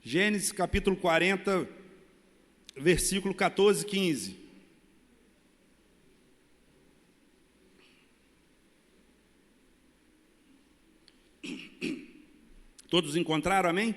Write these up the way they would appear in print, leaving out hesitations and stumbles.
Gênesis capítulo 40, versículo 14 e 15. Todos encontraram, amém?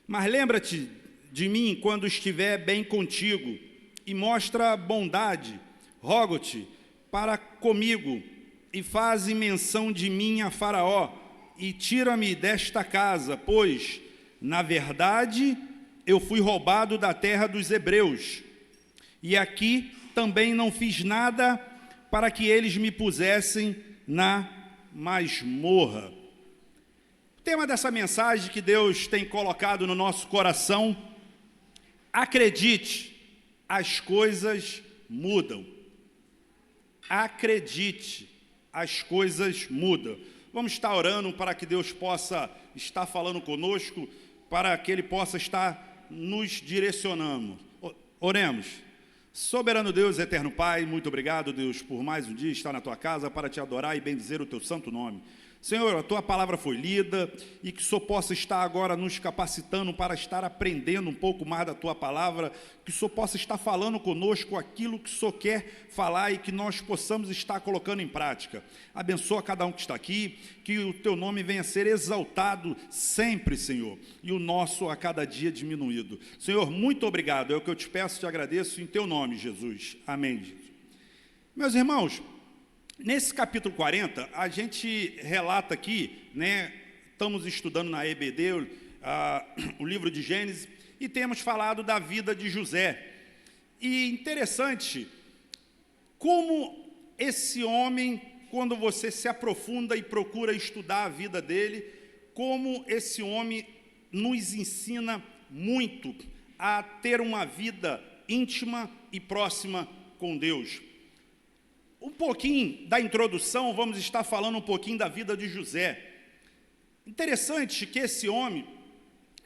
Mas lembra-te de mim quando estiver bem contigo, e mostra bondade, rogo-te, para comigo, e faze menção de mim a Faraó, e tira-me desta casa, pois, na verdade, eu fui roubado da terra dos hebreus, e aqui também não fiz nada para que eles me pusessem na masmorra. O tema dessa mensagem que Deus tem colocado no nosso coração: acredite, as coisas mudam. Acredite, as coisas mudam. Vamos estar orando para que Deus possa estar falando conosco, para que Ele possa estar nos direcionando. Oremos. Soberano Deus, eterno Pai, muito obrigado, Deus, por mais um dia estar na Tua casa para Te adorar e bendizer o Teu santo nome. Senhor, a Tua palavra foi lida e que o Senhor possa estar agora nos capacitando para estar aprendendo um pouco mais da Tua palavra, que o Senhor possa estar falando conosco aquilo que o Senhor quer falar e que nós possamos estar colocando em prática. Abençoa cada um que está aqui, que o Teu nome venha a ser exaltado sempre, Senhor, e o nosso a cada dia diminuído. Senhor, muito obrigado, é o que eu te peço e te agradeço em Teu nome, Jesus. Amém, Jesus. Meus irmãos, nesse capítulo 40, a gente relata aqui, né, estamos estudando na EBD, o livro de Gênesis, e temos falado da vida de José. E interessante, como esse homem, quando você se aprofunda e procura estudar a vida dele, como esse homem nos ensina muito a ter uma vida íntima e próxima com Deus. Um pouquinho da introdução, vamos estar falando um pouquinho da vida de José. Interessante que esse homem,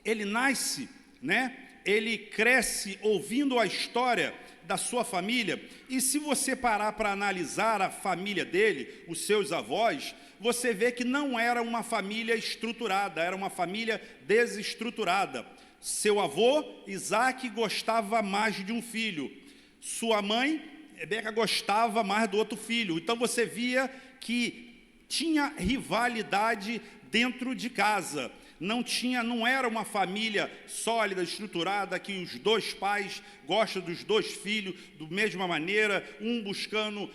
ele nasce, né? Ele cresce ouvindo a história da sua família, e se você parar para analisar a família dele, os seus avós, você vê que não era uma família estruturada, era uma família desestruturada. Seu avô, Isaac, gostava mais de um filho. Sua mãe, Rebeca, gostava mais do outro filho. Então você via que tinha rivalidade dentro de casa. Não era uma família sólida, estruturada, que os dois pais gostam dos dois filhos da mesma maneira, um buscando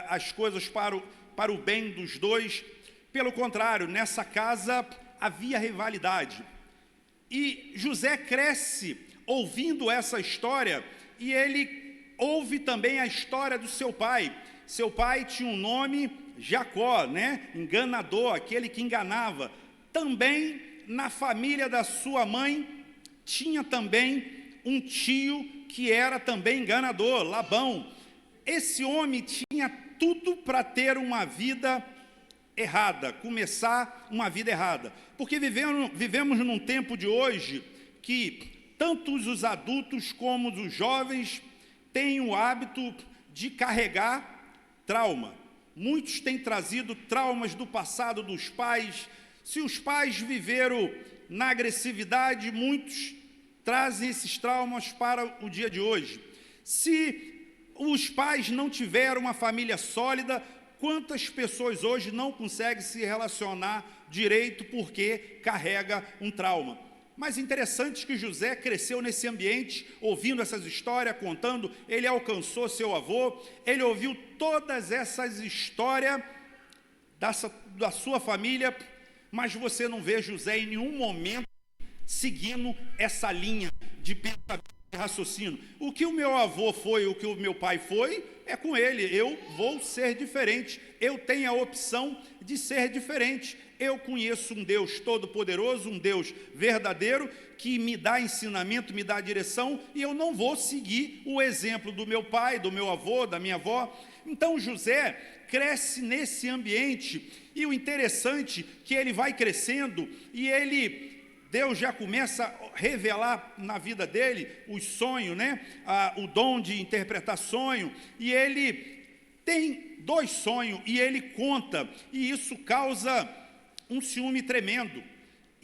as coisas para o bem dos dois. Pelo contrário, nessa casa havia rivalidade. E José cresce ouvindo essa história, e ele ouve também a história do seu pai. Seu pai tinha um nome, Jacó, né? Enganador, aquele que enganava. Também na família da sua mãe tinha também um tio que era também enganador, Labão. Esse homem tinha tudo para ter uma vida errada, começar uma vida errada. Porque vivemos num tempo de hoje que tanto os adultos como os jovens têm o hábito de carregar trauma. Muitos têm trazido traumas do passado dos pais. Se os pais viveram na agressividade, muitos trazem esses traumas para o dia de hoje. Se os pais não tiveram uma família sólida, quantas pessoas hoje não conseguem se relacionar direito porque carrega um trauma? Mas interessante que José cresceu nesse ambiente, ouvindo essas histórias, contando. Ele alcançou seu avô, ele ouviu todas essas histórias da sua família, mas você não vê José em nenhum momento seguindo essa linha de pensamento e raciocínio. O que o meu avô foi, o que o meu pai foi, é com ele. Eu vou ser diferente, eu tenho a opção de ser diferente. Eu conheço um Deus todo-poderoso, um Deus verdadeiro, que me dá ensinamento, me dá direção, e eu não vou seguir o exemplo do meu pai, do meu avô, da minha avó. Então José cresce nesse ambiente, e o interessante é que ele vai crescendo, e Deus já começa a revelar na vida dele os sonhos, né? O dom de interpretar sonho, e ele tem 2 sonhos, e ele conta, e isso causa um ciúme tremendo.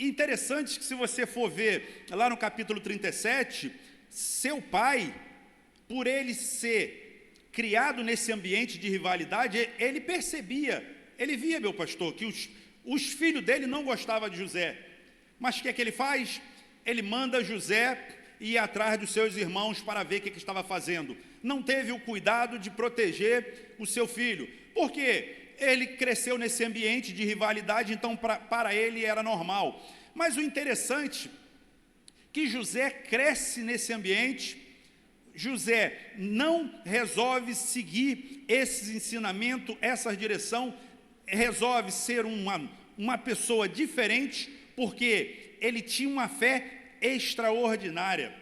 interessante que, se você for ver lá no capítulo 37, seu pai, por ele ser criado nesse ambiente de rivalidade, ele percebia, ele via, meu pastor, que os filhos dele não gostavam de José. Mas o que é que ele faz? Ele manda José ir atrás dos seus irmãos para ver o que estava fazendo. Não teve o cuidado de proteger o seu filho. Por quê? Ele cresceu nesse ambiente de rivalidade, então para ele era normal. Mas o interessante é que José cresce nesse ambiente. José não resolve seguir esses ensinamentos, essa direção, resolve ser uma pessoa diferente, porque ele tinha uma fé extraordinária.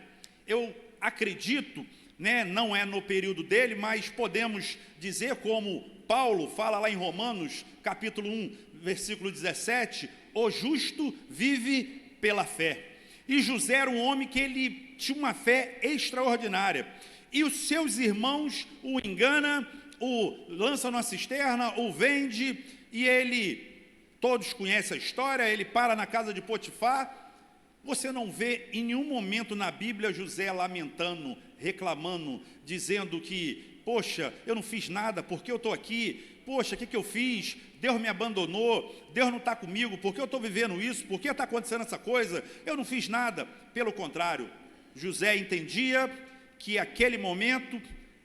Eu acredito, né, não é no período dele, mas podemos dizer, como Paulo fala lá em Romanos, capítulo 1, versículo 17, o justo vive pela fé. E José era um homem que ele tinha uma fé extraordinária. E os seus irmãos o engana, o lança numa cisterna, o vende, e todos conhecem a história, ele para na casa de Potifar. Você não vê em nenhum momento na Bíblia José lamentando, reclamando, dizendo que, poxa, eu não fiz nada, porque eu estou aqui, poxa, o que eu fiz? Deus me abandonou, Deus não está comigo, porque eu estou vivendo isso, porque está acontecendo essa coisa? Eu não fiz nada. Pelo contrário, José entendia que aquele momento,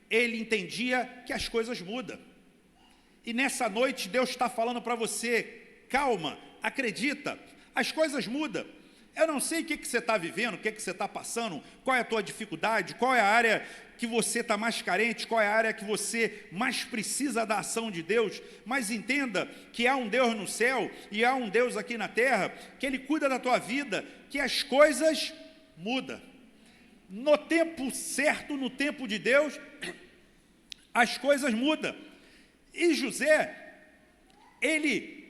ele entendia que as coisas mudam. E nessa noite Deus está falando para você, calma, acredita, as coisas mudam. Eu não sei o que você está vivendo, o que você está passando, qual é a tua dificuldade, qual é a área que você está mais carente, qual é a área que você mais precisa da ação de Deus, mas entenda que há um Deus no céu e há um Deus aqui na terra, que Ele cuida da tua vida, que as coisas mudam. No tempo certo, no tempo de Deus, as coisas mudam. E José, ele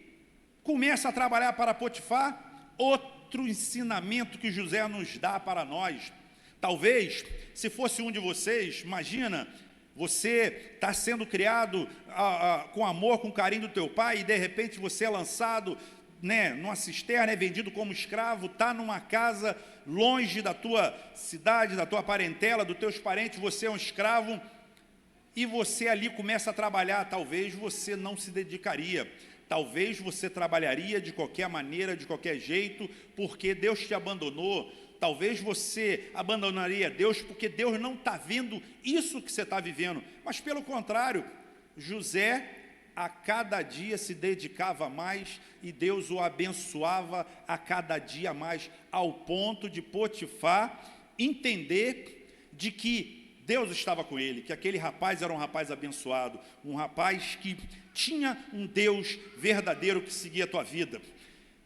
começa a trabalhar para Potifar. Outro ensinamento que José nos dá para nós. Talvez, se fosse um de vocês, imagina, você está sendo criado com amor, com carinho do teu pai, e de repente você é lançado, né, numa cisterna, é vendido como escravo, está numa casa longe da tua cidade, da tua parentela, dos teus parentes, você é um escravo, e você ali começa a trabalhar. Talvez você não se dedicaria, talvez você trabalharia de qualquer maneira, de qualquer jeito, porque Deus te abandonou. Talvez você abandonaria Deus porque Deus não está vendo isso que você está vivendo. Mas pelo contrário, José a cada dia se dedicava mais e Deus o abençoava a cada dia mais, ao ponto de Potifar entender de que Deus estava com ele, que aquele rapaz era um rapaz abençoado, um rapaz que tinha um Deus verdadeiro que seguia a tua vida.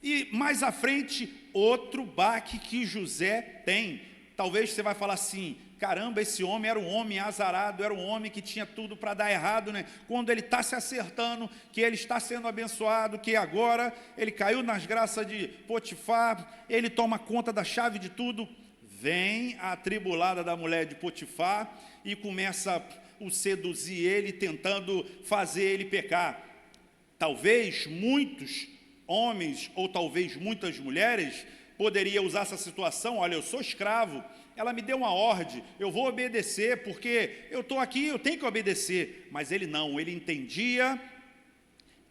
E mais à frente, outro baque que José tem. Talvez você vai falar assim, caramba, esse homem era um homem azarado, era um homem que tinha tudo para dar errado, né? Quando ele está se acertando, que ele está sendo abençoado, que agora ele caiu nas graças de Potifar, ele toma conta da chave de tudo. Vem a atribulada da mulher de Potifar e começa a seduzir ele, tentando fazer ele pecar. Talvez muitos homens, ou talvez muitas mulheres, poderiam usar essa situação. Olha, eu sou escravo, ela me deu uma ordem, eu vou obedecer, porque eu estou aqui, eu tenho que obedecer. Mas ele não, ele entendia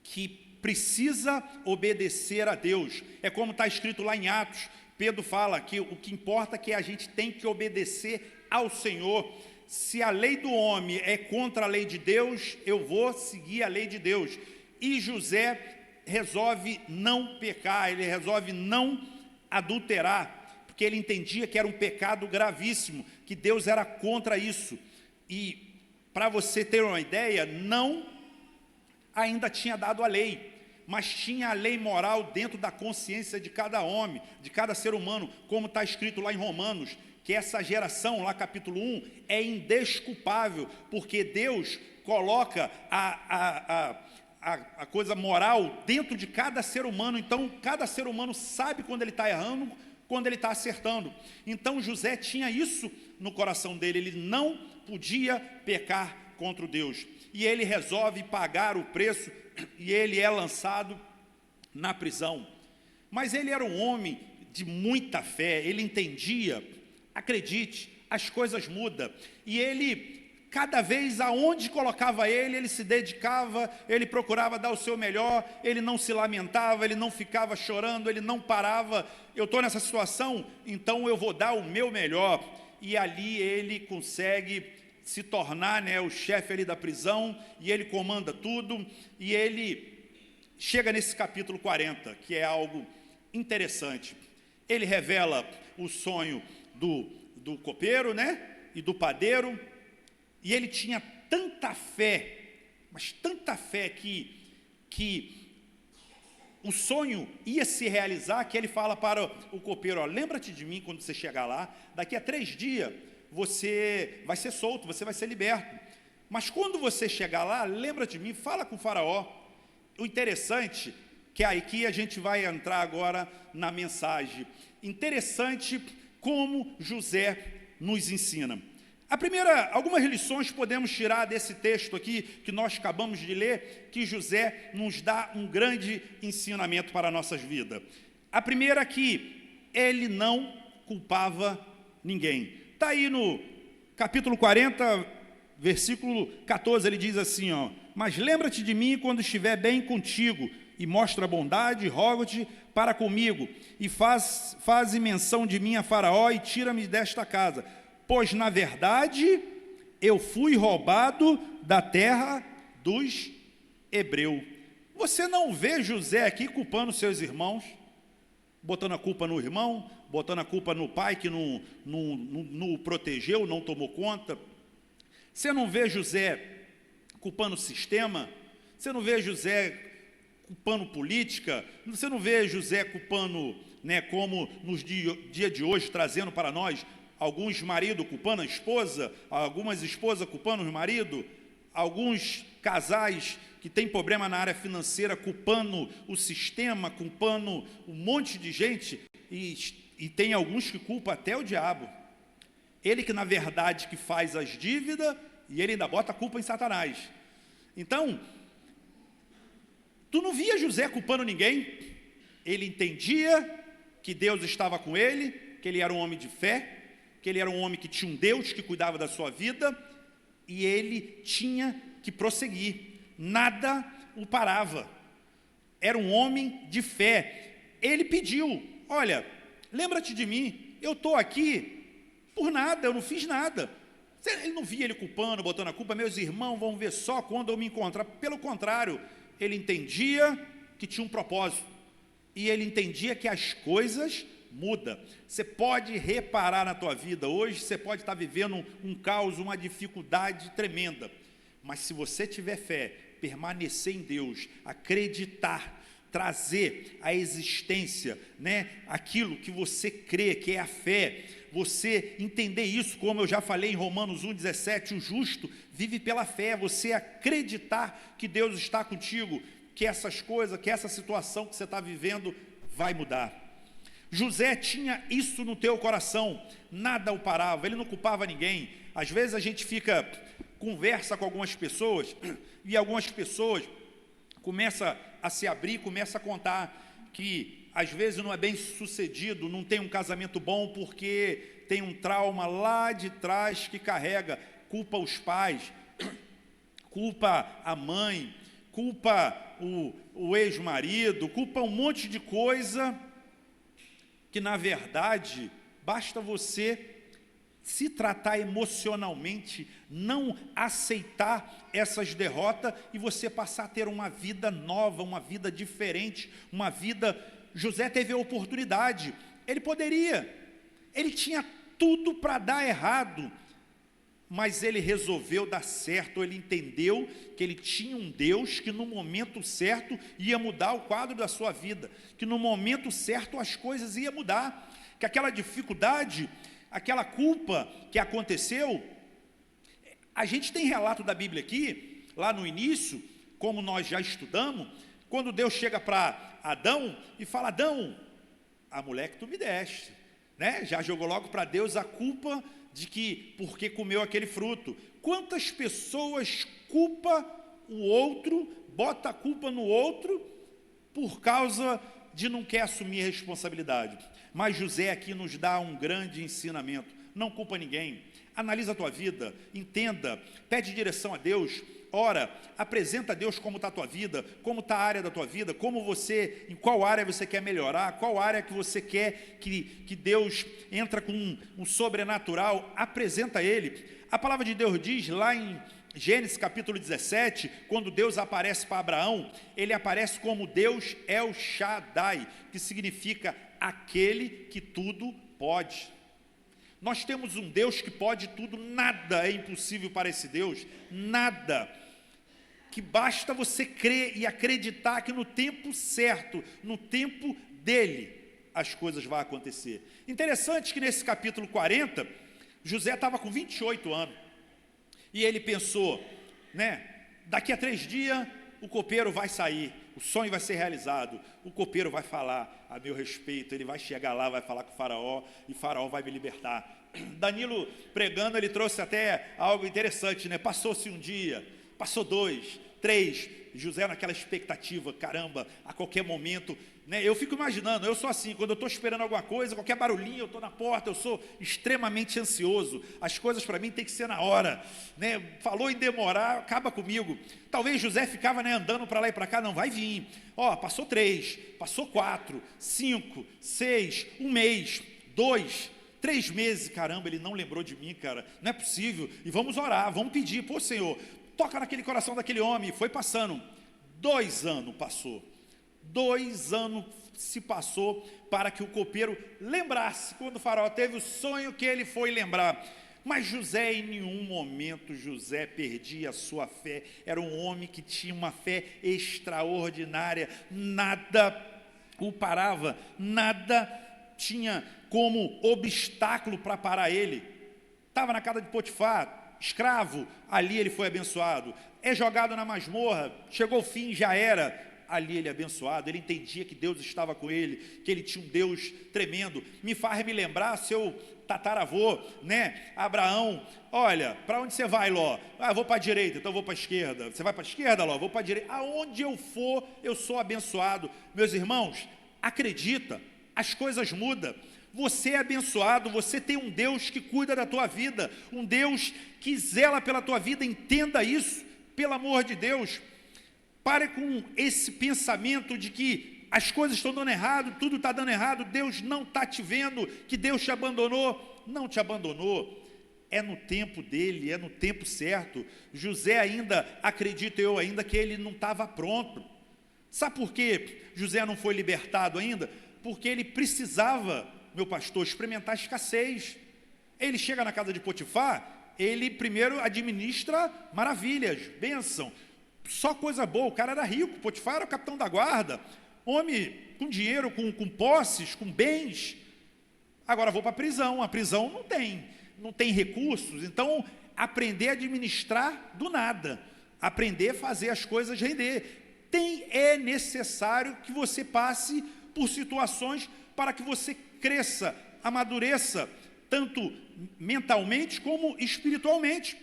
que precisa obedecer a Deus. É como está escrito lá em Atos, Pedro fala que o que importa é que a gente tem que obedecer ao Senhor. Se a lei do homem é contra a lei de Deus, eu vou seguir a lei de Deus. E José resolve não pecar, ele resolve não adulterar, porque ele entendia que era um pecado gravíssimo, que Deus era contra isso. E para você ter uma ideia, não ainda tinha dado a lei, mas tinha a lei moral dentro da consciência de cada homem, de cada ser humano, como está escrito lá em Romanos, que essa geração, lá capítulo 1, é indesculpável, porque Deus coloca a coisa moral dentro de cada ser humano. Então cada ser humano sabe quando ele está errando, quando ele está acertando. Então José tinha isso no coração dele, ele não podia pecar contra Deus, e ele resolve pagar o preço, e ele é lançado na prisão. Mas ele era um homem de muita fé, ele entendia, acredite, as coisas mudam. E ele, cada vez aonde colocava ele se dedicava, ele procurava dar o seu melhor, ele não se lamentava, ele não ficava chorando, ele não parava. Eu estou nessa situação, então eu vou dar o meu melhor. E ali ele consegue se tornar, né, o chefe ali da prisão, e ele comanda tudo, e ele chega nesse capítulo 40, que é algo interessante. Ele revela o sonho do copeiro, né, e do padeiro, e ele tinha tanta fé, mas tanta fé que o sonho ia se realizar, que ele fala para o copeiro, ó, lembra-te de mim quando você chegar lá, daqui a 3 dias você vai ser solto, você vai ser liberto. Mas quando você chegar lá, lembra de mim, fala com o faraó. O interessante, que aqui a gente vai entrar agora na mensagem, interessante como José nos ensina. Algumas lições podemos tirar desse texto aqui, que nós acabamos de ler, que José nos dá um grande ensinamento para as nossas vidas. A primeira é que ele não culpava ninguém. Está aí no capítulo 40, versículo 14, ele diz assim, ó, mas lembra-te de mim quando estiver bem contigo, e mostra bondade, rogo-te para comigo, e faze menção de mim a Faraó, e tira-me desta casa, pois na verdade eu fui roubado da terra dos hebreus. Você não vê José aqui culpando seus irmãos, botando a culpa no irmão, botando a culpa no pai que não o protegeu, não tomou conta. Você não vê José culpando o sistema, você não vê José culpando política, você não vê José culpando, né, como nos dia de hoje, trazendo para nós, alguns maridos culpando a esposa, algumas esposas culpando os maridos, alguns casais que têm problema na área financeira culpando o sistema, culpando um monte de gente, e tem alguns que culpam até o diabo. Ele que na verdade que faz as dívidas, e ele ainda bota a culpa em Satanás. Então, tu não via José culpando ninguém, ele entendia que Deus estava com ele, que ele era um homem de fé, que ele era um homem que tinha um Deus que cuidava da sua vida, e ele tinha que prosseguir, nada o parava, era um homem de fé. Ele pediu, olha, lembra-te de mim, eu estou aqui por nada, eu não fiz nada. Ele não via ele culpando, botando a culpa, meus irmãos vão ver só quando eu me encontrar. Pelo contrário, ele entendia que tinha um propósito, e ele entendia que as coisas mudam. Você pode reparar na tua vida hoje, você pode estar vivendo um caos, uma dificuldade tremenda, mas se você tiver fé, permanecer em Deus, acreditar, trazer à existência, né, aquilo que você crê, que é a fé, você entender isso, como eu já falei em Romanos 1,17, o justo vive pela fé, você acreditar que Deus está contigo, que essas coisas, que essa situação que você está vivendo vai mudar. José tinha isso no teu coração, nada o parava, ele não culpava ninguém. Às vezes a gente conversa com algumas pessoas, e algumas pessoas começam a se abrir, começam a contar que às vezes não é bem sucedido, não tem um casamento bom porque tem um trauma lá de trás que carrega, culpa os pais, culpa a mãe, culpa o ex-marido, culpa um monte de coisa, que na verdade basta você se tratar emocionalmente, não aceitar essas derrotas e você passar a ter uma vida nova, uma vida diferente, uma vida... José teve a oportunidade, ele tinha tudo para dar errado, mas ele resolveu dar certo, ele entendeu que ele tinha um Deus que no momento certo ia mudar o quadro da sua vida, que no momento certo as coisas iam mudar, que aquela dificuldade, aquela culpa que aconteceu, a gente tem relato da Bíblia aqui, lá no início, como nós já estudamos, quando Deus chega para Adão e fala, Adão, a mulher que tu me deste, né? Já jogou logo para Deus a culpa de que, porque comeu aquele fruto. Quantas pessoas culpa o outro, bota a culpa no outro, por causa de não querer assumir a responsabilidade. Mas José aqui nos dá um grande ensinamento. Não culpa ninguém. Analisa a tua vida, entenda, pede direção a Deus, ora, apresenta a Deus como está a tua vida, como está a área da tua vida, em qual área você quer melhorar, qual área que você quer que Deus entra com um sobrenatural, apresenta a Ele. A palavra de Deus diz lá em Gênesis capítulo 17, quando Deus aparece para Abraão, ele aparece como Deus El Shaddai, que significa aquele que tudo pode. Nós temos um Deus que pode tudo, nada é impossível para esse Deus, nada, que basta você crer e acreditar que no tempo certo, no tempo dele, as coisas vão acontecer. Interessante que nesse capítulo 40, José estava com 28 anos, e ele pensou, daqui a 3 dias o copeiro vai sair, o sonho vai ser realizado, o copeiro vai falar a meu respeito, ele vai chegar lá, vai falar com o faraó, e o faraó vai me libertar. Danilo pregando, ele trouxe até algo interessante, passou-se um dia, passou 2, 3, José naquela expectativa, caramba, a qualquer momento, eu fico imaginando, eu sou assim, quando eu estou esperando alguma coisa, qualquer barulhinho, eu estou na porta, eu sou extremamente ansioso, as coisas para mim tem que ser na hora, falou em demorar, acaba comigo. Talvez José ficava andando para lá e para cá, não, vai vir, passou 3, passou 4, 5, 6, 1 mês, 2, 3 meses, caramba, ele não lembrou de mim, cara, não é possível, e vamos orar, vamos pedir, pô Senhor, toca naquele coração daquele homem. Foi passando, 2 anos passou, 2 anos se passou para que o copeiro lembrasse, quando o faraó teve o sonho que ele foi lembrar. Mas José, em nenhum momento José perdia a sua fé, era um homem que tinha uma fé extraordinária, nada o parava, nada tinha como obstáculo para parar ele. Estava na casa de Potifar, escravo, ali ele foi abençoado, é jogado na masmorra, chegou o fim, já era, ali ele é abençoado, ele entendia que Deus estava com ele, que ele tinha um Deus tremendo. Me faz me lembrar seu tataravô, Abraão, olha, para onde você vai, Ló? Eu vou para a direita, então eu vou para a esquerda. Você vai para a esquerda, Ló? Vou para a direita. Aonde eu for, eu sou abençoado. Meus irmãos, acredita, as coisas mudam. Você é abençoado, você tem um Deus que cuida da tua vida, um Deus que zela pela tua vida, entenda isso, pelo amor de Deus. Pare com esse pensamento de que as coisas estão dando errado, tudo está dando errado, Deus não está te vendo, que Deus te abandonou. Não te abandonou, é no tempo dele, é no tempo certo. José ainda, acredito eu ainda, que ele não estava pronto. Sabe por que José não foi libertado ainda? Porque ele precisava, meu pastor, experimentar a escassez. Ele chega na casa de Potifar, ele primeiro administra maravilhas, bênção, só coisa boa. O cara era rico, Potifar era o capitão da guarda, homem com dinheiro, com posses, com bens. Agora vou para a prisão não tem recursos, então aprender a administrar do nada, aprender a fazer as coisas render. É necessário que você passe por situações para que você cresça, amadureça, tanto mentalmente como espiritualmente.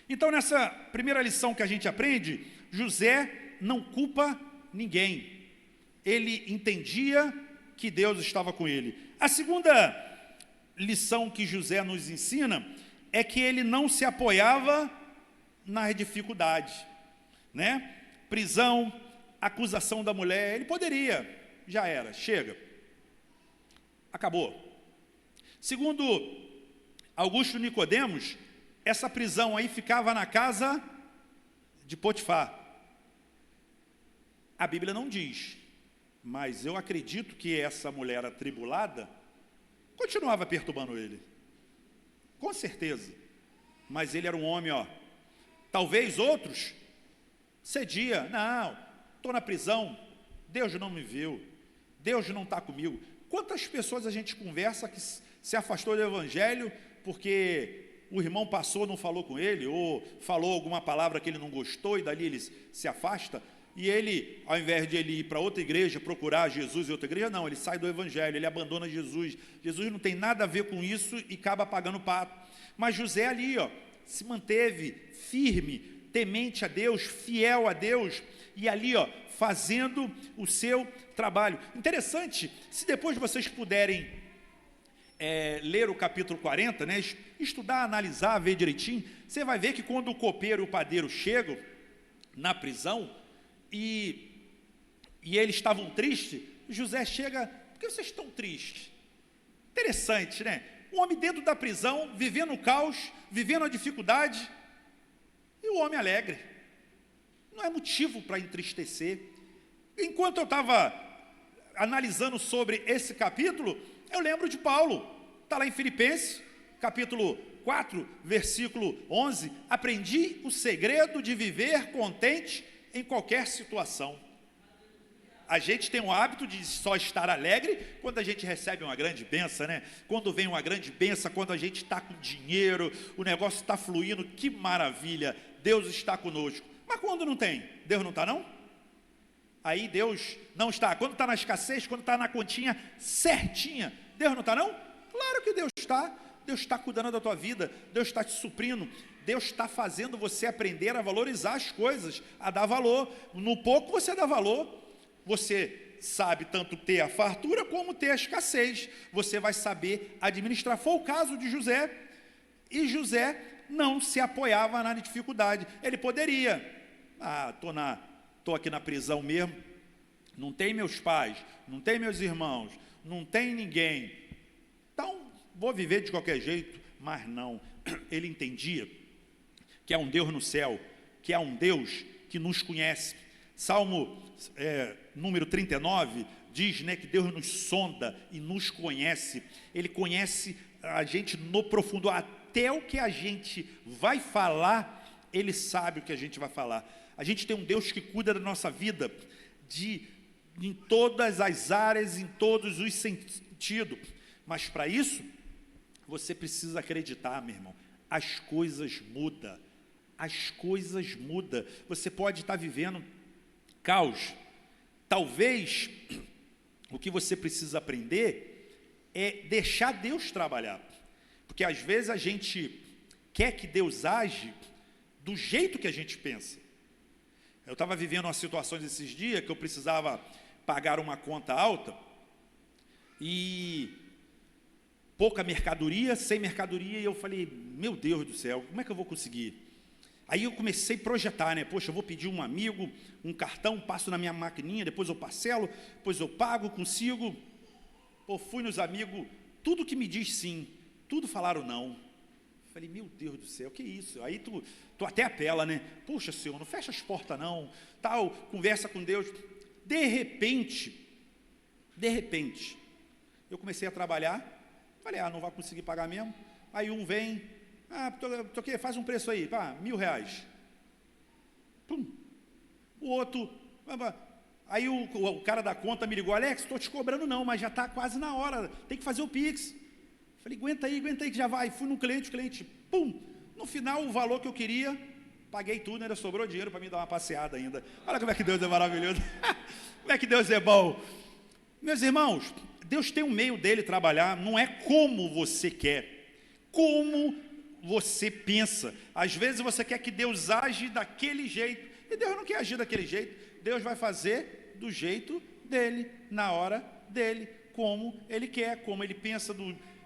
Então, nessa primeira lição que a gente aprende, José não culpa ninguém. Ele entendia que Deus estava com ele. A segunda lição que José nos ensina é que ele não se apoiava nas dificuldades, Prisão, acusação da mulher, ele poderia, já era, chega, acabou. Segundo Augusto Nicodemos, essa prisão aí ficava na casa de Potifar. A Bíblia não diz, mas eu acredito que essa mulher atribulada continuava perturbando ele, com certeza. Mas ele era um homem, talvez outros cedia, não, estou na prisão, Deus não me viu, Deus não está comigo. Quantas pessoas a gente conversa que se afastou do Evangelho porque o irmão passou, não falou com ele, ou falou alguma palavra que ele não gostou, e dali ele se afasta, e ele, ao invés de ele ir para outra igreja, procurar Jesus em outra igreja, não, ele sai do Evangelho, ele abandona Jesus. Jesus não tem nada a ver com isso e acaba pagando pato. Mas José ali, se manteve firme, temente a Deus, fiel a Deus, e ali, fazendo o seu trabalho. Interessante, se depois vocês puderem ler o capítulo 40, né, estudar, analisar, ver direitinho, você vai ver que quando o copeiro e o padeiro chegam na prisão, e eles estavam tristes, José chega: por que vocês estão tristes? Interessante, né? Um homem dentro da prisão, vivendo o caos, vivendo a dificuldade, e o homem alegre. Não é motivo para entristecer. Enquanto eu estava analisando sobre esse capítulo, eu lembro de Paulo, está lá em Filipenses, capítulo 4, versículo 11, aprendi o segredo de viver contente em qualquer situação. A gente tem o hábito de só estar alegre quando a gente recebe uma grande bênção, né? Quando vem uma grande bênção, quando a gente está com dinheiro, o negócio está fluindo, que maravilha, Deus está conosco. Mas quando não tem, Deus não está não? Aí Deus não está. Quando está na escassez, quando está na continha certinha, Deus não está não? Claro que Deus está. Deus está cuidando da tua vida, Deus está te suprindo, Deus está fazendo você aprender a valorizar as coisas, a dar valor. No pouco você dá valor. Você sabe tanto ter a fartura como ter a escassez. Você vai saber administrar. Foi o caso de José. E José não se apoiava na dificuldade. Ele poderia: estou aqui na prisão mesmo, não tem meus pais, não tem meus irmãos, não tem ninguém, então vou viver de qualquer jeito. Mas não, ele entendia que há um Deus no céu, que há um Deus que nos conhece. Salmo número 39 diz, né, que Deus nos sonda e nos conhece. Ele conhece a gente no profundo, até o que a gente vai falar, Ele sabe o que a gente vai falar. A gente tem um Deus que cuida da nossa vida em todas as áreas, em todos os sentidos. Mas para isso, você precisa acreditar, meu irmão. As coisas mudam. As coisas mudam. Você pode estar vivendo caos. Talvez o que você precisa aprender é deixar Deus trabalhar. Porque às vezes a gente quer que Deus age do jeito que a gente pensa. Eu estava vivendo uma situação esses dias que eu precisava pagar uma conta alta e pouca mercadoria, sem mercadoria, e eu falei: meu Deus do céu, como é que eu vou conseguir? Aí eu comecei a projetar, né? Poxa, eu vou pedir um amigo, um cartão, passo na minha maquininha, depois eu parcelo, depois eu pago, consigo. Fui nos amigos, tudo que me diz sim, tudo falaram não. Falei: meu Deus do céu, que isso? Aí tu até apela, né? Poxa, Senhor, não fecha as portas não, tal, conversa com Deus. De repente, eu comecei a trabalhar, falei: não vai conseguir pagar mesmo. Aí um vem: faz um preço aí, R$1.000. Pum. O outro, aí o cara da conta me ligou: Alex, estou te cobrando não, mas já está quase na hora, tem que fazer o Pix. Falei: aguenta aí que já vai. Fui no cliente, pum. No final, o valor que eu queria, paguei tudo, ainda sobrou dinheiro para mim dar uma passeada ainda. Olha como é que Deus é maravilhoso. Como é que Deus é bom. Meus irmãos, Deus tem um meio dele trabalhar, não é como você quer, como você pensa. Às vezes você quer que Deus age daquele jeito, e Deus não quer agir daquele jeito. Deus vai fazer do jeito dele, na hora dele, como ele quer, como ele pensa,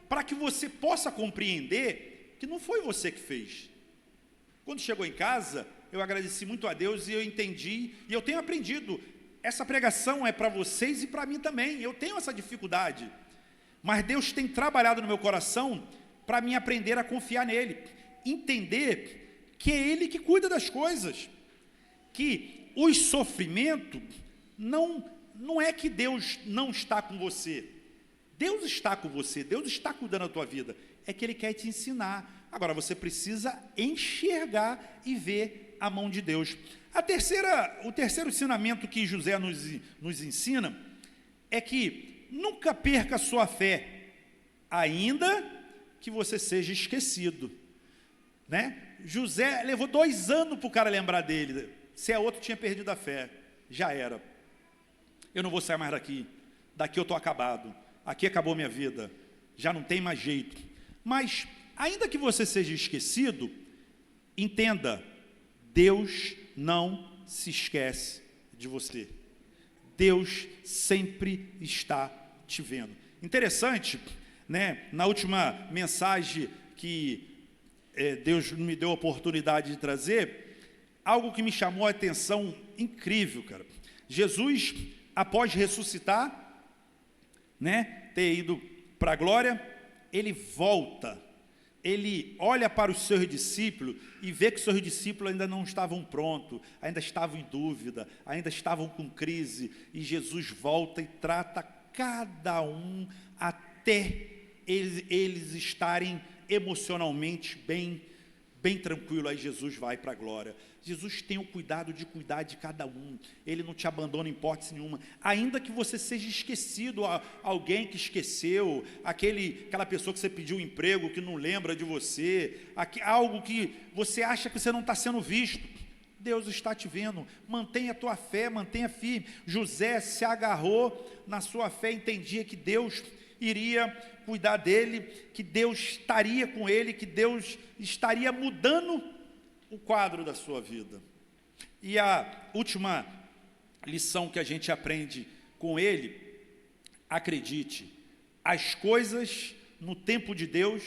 para que você possa compreender que não foi você que fez. Quando chegou em casa, eu agradeci muito a Deus e eu entendi, e eu tenho aprendido. Essa pregação é para vocês e para mim também. Eu tenho essa dificuldade, mas Deus tem trabalhado no meu coração para mim aprender a confiar nele, entender que é Ele que cuida das coisas, que o sofrimento não é que Deus não está com você. Deus está com você, Deus está cuidando da tua vida, é que Ele quer te ensinar. Agora você precisa enxergar e ver a mão de Deus. O terceiro ensinamento que José nos ensina é que nunca perca a sua fé, ainda que você seja esquecido, né? José levou 2 anos para o cara lembrar dele. Se é outro, tinha perdido a fé, já era. Eu não vou sair mais daqui eu estou acabado, aqui acabou minha vida, já não tem mais jeito. Mas ainda que você seja esquecido, entenda, Deus não se esquece de você. Deus sempre está te vendo. Interessante, né? Na última mensagem que Deus me deu a oportunidade de trazer, algo que me chamou a atenção incrível, cara. Jesus, após ressuscitar, né, ter ido para a glória, ele volta, ele olha para os seus discípulos e vê que os seus discípulos ainda não estavam prontos, ainda estavam em dúvida, ainda estavam com crise, e Jesus volta e trata cada um até eles estarem emocionalmente bem tranquilo. Aí Jesus vai para a glória. Jesus tem o cuidado de cuidar de cada um. Ele não te abandona em hipótese nenhuma, ainda que você seja esquecido, alguém que esqueceu, aquela pessoa que você pediu um emprego, que não lembra de você, algo que você acha que você não está sendo visto. Deus está te vendo. Mantenha a tua fé, mantenha firme. José se agarrou na sua fé, entendia que Deus iria cuidar dele, que Deus estaria com ele, que Deus estaria mudando o quadro da sua vida. E a última lição que a gente aprende com ele: acredite, as coisas no tempo de Deus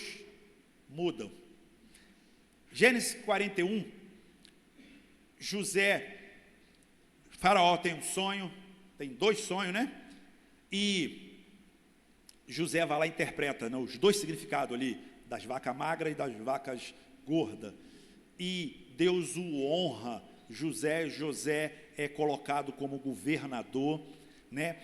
mudam. Gênesis 41, José, Faraó tem um sonho, tem 2 sonhos, né? E José vai lá e interpreta, né, os 2 significados ali, das vacas magras e das vacas gordas. E Deus o honra. José é colocado como governador, né?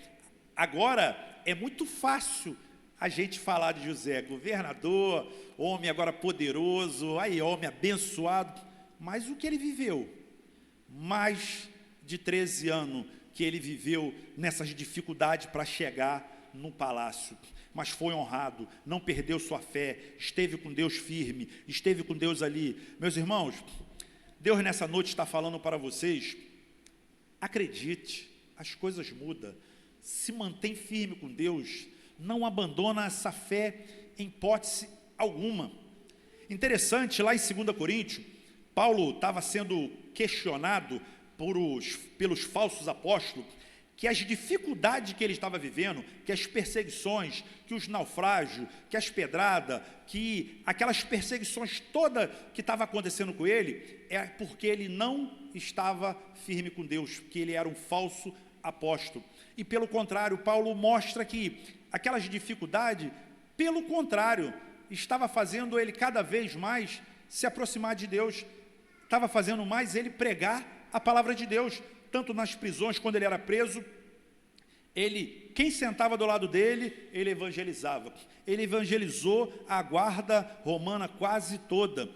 Agora, é muito fácil a gente falar de José, governador, homem agora poderoso, aí homem abençoado. Mas o que ele viveu? Mais de 13 anos que ele viveu nessas dificuldades para chegar no palácio, mas foi honrado, não perdeu sua fé, esteve com Deus firme, esteve com Deus ali. Meus irmãos, Deus nessa noite está falando para vocês: acredite, as coisas mudam, se mantém firme com Deus, não abandona essa fé em hipótese alguma. Interessante, lá em 2 Coríntios, Paulo estava sendo questionado pelos falsos apóstolos, que as dificuldades que ele estava vivendo, que as perseguições, que os naufrágios, que as pedradas, que aquelas perseguições todas que estavam acontecendo com ele, é porque ele não estava firme com Deus, que ele era um falso apóstolo. E pelo contrário, Paulo mostra que aquelas dificuldades, pelo contrário, estava fazendo ele cada vez mais se aproximar de Deus, estava fazendo mais ele pregar a palavra de Deus. Tanto nas prisões, quando ele era preso, quem sentava do lado dele, ele evangelizava. Ele evangelizou a guarda romana quase toda.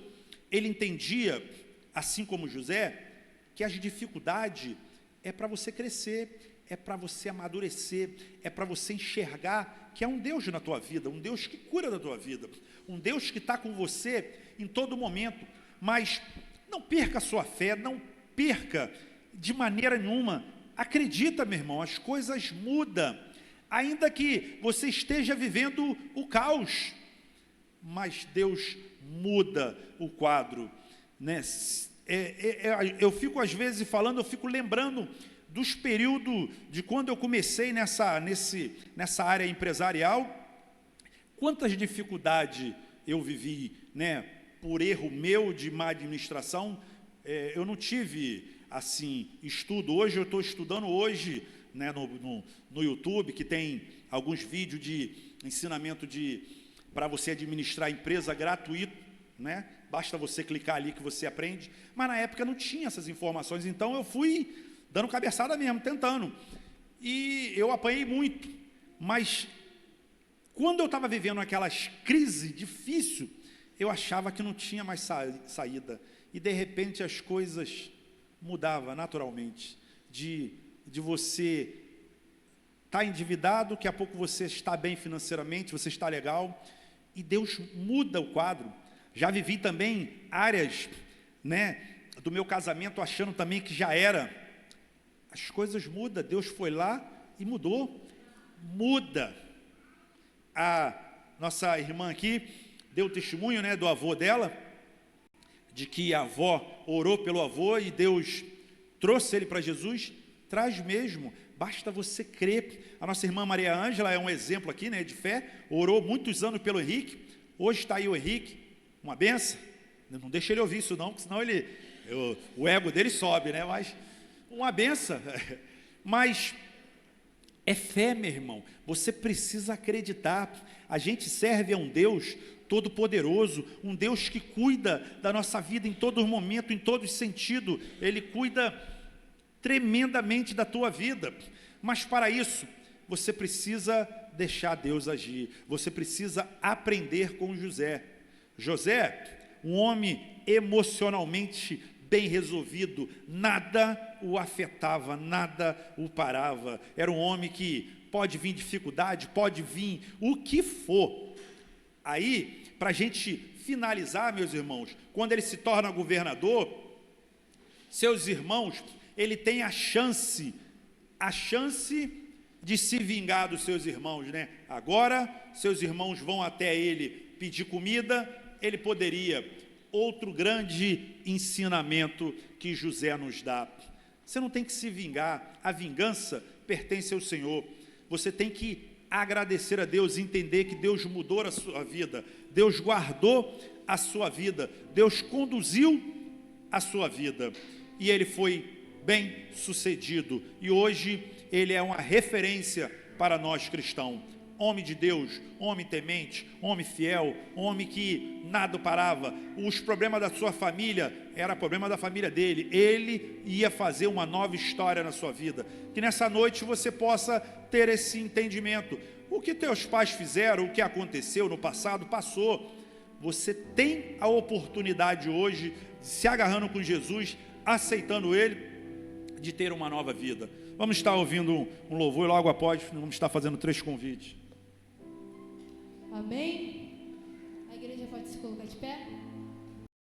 Ele entendia, assim como José, que as dificuldades é para você crescer, é para você amadurecer, é para você enxergar que é um Deus na tua vida, um Deus que cura da tua vida, um Deus que está com você em todo momento. Mas não perca a sua fé, não perca de maneira nenhuma. Acredita, meu irmão, as coisas mudam, ainda que você esteja vivendo o caos, mas Deus muda o quadro, né? Eu fico às vezes falando, eu fico lembrando dos períodos de quando eu comecei nessa área empresarial, quantas dificuldades eu vivi, né? Por erro meu de má administração. Eu não tive assim estudo. Hoje eu estou estudando hoje, né, no YouTube, que tem alguns vídeos de ensinamento para você administrar a empresa gratuito, né? Basta você clicar ali que você aprende. Mas na época não tinha essas informações, então eu fui dando cabeçada mesmo, tentando. E eu apanhei muito. Mas quando eu estava vivendo aquelas crises difíceis, eu achava que não tinha mais saída. E de repente as coisas mudavam naturalmente. De você estar endividado, daqui a pouco você está bem financeiramente, você está legal. E Deus muda o quadro. Já vivi também áreas, né, do meu casamento achando também que já era. As coisas mudam. Deus foi lá e mudou. Muda. A nossa irmã aqui deu testemunho, né, do avô dela. de que a avó orou pelo avô e Deus trouxe ele para Jesus, traz mesmo, basta você crer. A nossa irmã Maria Ângela é um exemplo aqui, né, de fé, orou muitos anos pelo Henrique, hoje está aí o Henrique, uma benção. Não deixa ele ouvir isso não, porque senão o ego dele sobe, né, mas uma benção. Mas é fé, meu irmão, você precisa acreditar. A gente serve a um Deus todo-poderoso, um Deus que cuida da nossa vida em todo momento, em todo sentido. Ele cuida tremendamente da tua vida, mas para isso, você precisa deixar Deus agir, você precisa aprender com José. José, um homem emocionalmente bem resolvido, nada o afetava, nada o parava, era um homem que pode vir dificuldade, pode vir o que for. Aí, para a gente finalizar, meus irmãos, quando ele se torna governador, seus irmãos, ele tem a chance de se vingar dos seus irmãos, né? Agora, seus irmãos vão até ele pedir comida, ele poderia. Outro grande ensinamento que José nos dá: você não tem que se vingar, a vingança pertence ao Senhor. Você tem que agradecer a Deus, entender que Deus mudou a sua vida, Deus guardou a sua vida, Deus conduziu a sua vida, e ele foi bem sucedido, e hoje ele é uma referência para nós cristãos. Homem de Deus, homem temente, homem fiel, homem que nada parava. Os problemas da sua família era problema da família dele, ele ia fazer uma nova história na sua vida. Que nessa noite você possa ter esse entendimento. O que teus pais fizeram, o que aconteceu no passado, passou. Você tem a oportunidade hoje, se agarrando com Jesus, aceitando ele, de ter uma nova vida. Vamos estar ouvindo um louvor e logo após vamos estar fazendo 3 convites. Amém?